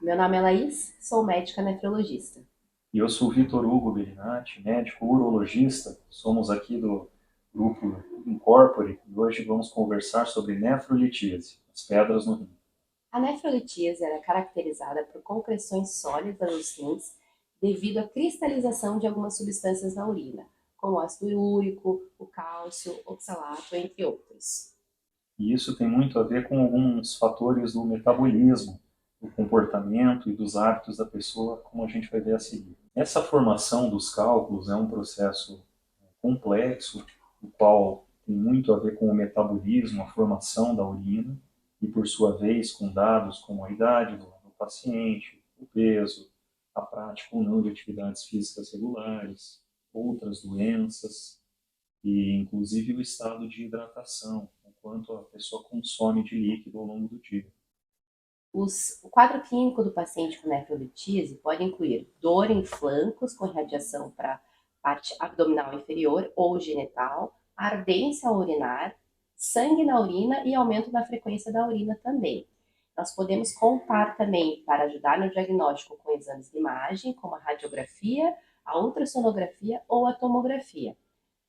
Meu nome é Laís, sou médica nefrologista. E eu sou Vitor Hugo Bellinati, médico urologista. Somos aqui do grupo Incorpore e hoje vamos conversar sobre nefrolitíase, as pedras no rim. A nefrolitíase é caracterizada por compressões sólidas nos rins devido à cristalização de algumas substâncias na urina, como o ácido úrico, o cálcio, oxalato, entre outros. E isso tem muito a ver com alguns fatores do metabolismo, do comportamento e dos hábitos da pessoa, como a gente vai ver a seguir. Essa formação dos cálculos é um processo complexo, o qual tem muito a ver com o metabolismo, a formação da urina, e por sua vez com dados como a idade do paciente, o peso, a prática ou não de atividades físicas regulares, outras doenças e inclusive o estado de hidratação, o quanto a pessoa consome de líquido ao longo do dia. O quadro clínico do paciente com nefrolitíase pode incluir dor em flancos com radiação para a parte abdominal inferior ou genital, ardência ao urinar, sangue na urina e aumento da frequência da urina também. Nós podemos contar também, para ajudar no diagnóstico, com exames de imagem, como a radiografia, a ultrassonografia ou a tomografia.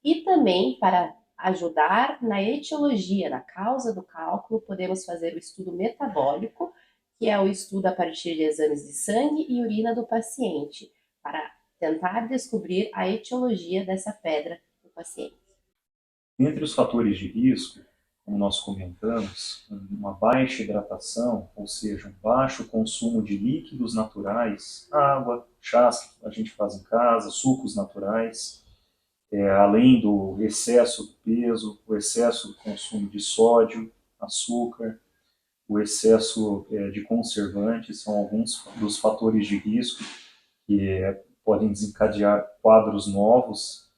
E também, para ajudar na etiologia, na causa do cálculo, podemos fazer o estudo metabólico, que é o estudo a partir de exames de sangue e urina do paciente, para tentar descobrir a etiologia dessa pedra do paciente. Entre os fatores de risco, como nós comentamos, uma baixa hidratação, ou seja, um baixo consumo de líquidos naturais, água, chás que a gente faz em casa, sucos naturais, além do excesso do peso, o excesso do consumo de sódio, açúcar, o excesso de conservantes são alguns dos fatores de risco que podem desencadear quadros novos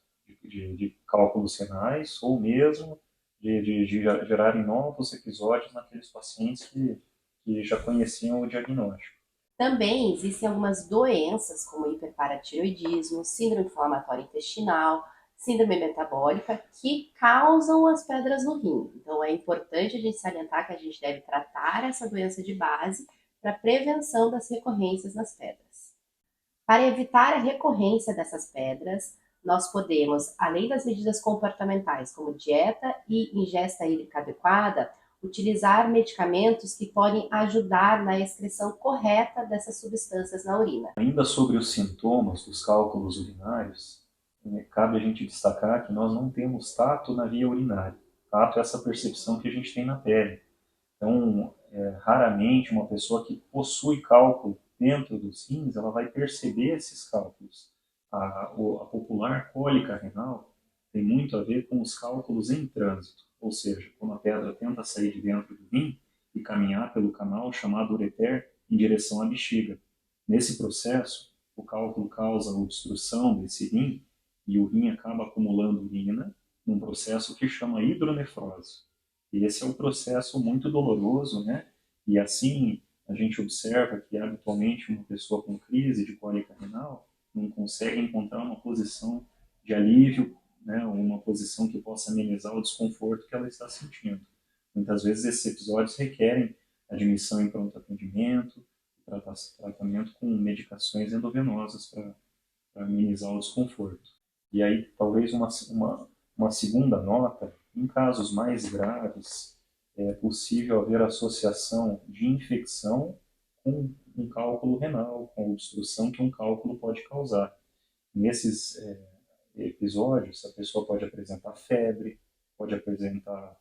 de cálculos renais ou mesmo de gerarem novos episódios naqueles pacientes que já conheciam o diagnóstico. Também existem algumas doenças, como hiperparatiroidismo, síndrome inflamatória intestinal, síndrome metabólica, que causam as pedras no rim. Então, é importante a gente salientar que a gente deve tratar essa doença de base para prevenção das recorrências nas pedras. Para evitar a recorrência dessas pedras, nós podemos, além das medidas comportamentais, como dieta e ingesta hídrica adequada, utilizar medicamentos que podem ajudar na excreção correta dessas substâncias na urina. Ainda sobre os sintomas dos cálculos urinários, cabe a gente destacar que nós não temos tato na via urinária. Tato é essa percepção que a gente tem na pele. Então, raramente uma pessoa que possui cálculo dentro dos rins, ela vai perceber esses cálculos. A popular cólica renal tem muito a ver com os cálculos em trânsito, ou seja, quando a pedra tenta sair de dentro do rim e caminhar pelo canal chamado ureter em direção à bexiga. Nesse processo, o cálculo causa obstrução desse rim e o rim acaba acumulando urina num processo que chama hidronefrose. E esse é um processo muito doloroso, né? E assim a gente observa que habitualmente uma pessoa com crise de cólica renal não consegue encontrar uma posição de alívio, né? Uma posição que possa amenizar o desconforto que ela está sentindo. Muitas vezes esses episódios requerem admissão em pronto atendimento, tratamento com medicações endovenosas para amenizar o desconforto. E aí talvez uma segunda nota, em casos mais graves, é possível haver associação de infecção com um cálculo renal, com a obstrução que um cálculo pode causar. Nesses episódios, a pessoa pode apresentar febre, pode apresentar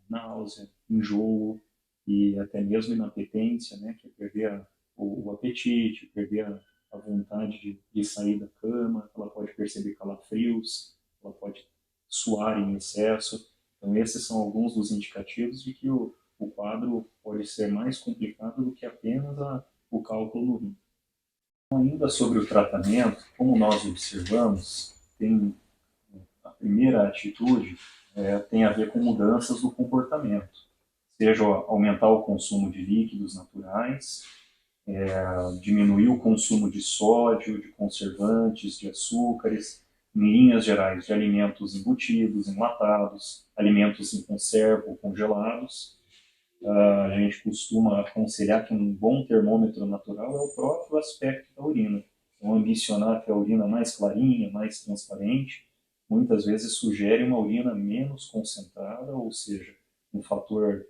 náusea, enjoo e até mesmo inapetência, né, que é perder o apetite, perder a vontade de sair da cama, ela pode perceber calafrios, ela pode suar em excesso. Então, esses são alguns dos indicativos de que o quadro pode ser mais complicado do que apenas o cálculo no rim. Ainda sobre o tratamento, como nós observamos, tem a primeira atitude tem a ver com mudanças no comportamento, seja aumentar o consumo de líquidos naturais, diminuir o consumo de sódio, de conservantes, de açúcares, em linhas gerais, de alimentos embutidos, enlatados, alimentos em conserva ou congelados. A gente costuma aconselhar que um bom termômetro natural é o próprio aspecto da urina. Então, ambicionar ter a urina mais clarinha, mais transparente, muitas vezes sugere uma urina menos concentrada, ou seja, um fator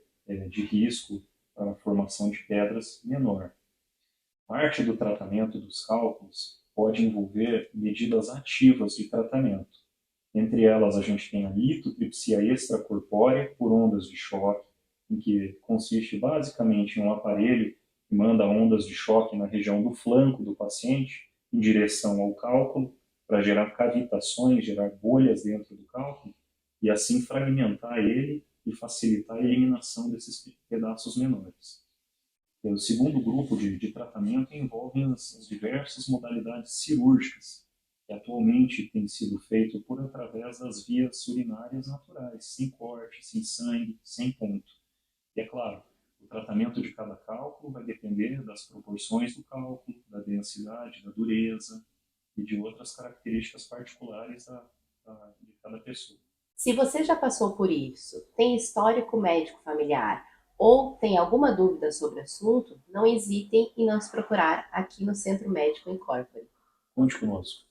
de risco para a formação de pedras menor. Parte do tratamento dos cálculos pode envolver medidas ativas de tratamento. Entre elas, a gente tem a litotripsia extracorpórea por ondas de choque, em que consiste basicamente em um aparelho que manda ondas de choque na região do flanco do paciente em direção ao cálculo, para gerar cavitações, gerar bolhas dentro do cálculo, e assim fragmentar ele e facilitar a eliminação desses pedaços menores. O segundo grupo de tratamento envolve as diversas modalidades cirúrgicas, que atualmente tem sido feito por através das vias urinárias naturais, sem corte, sem sangue, sem ponto. E é claro, o tratamento de cada cálculo vai depender das proporções do cálculo, da densidade, da dureza e de outras características particulares de cada pessoa. Se você já passou por isso, tem histórico médico familiar ou tem alguma dúvida sobre o assunto, não hesitem em nos procurar aqui no Centro Médico Incorpore. Conte conosco.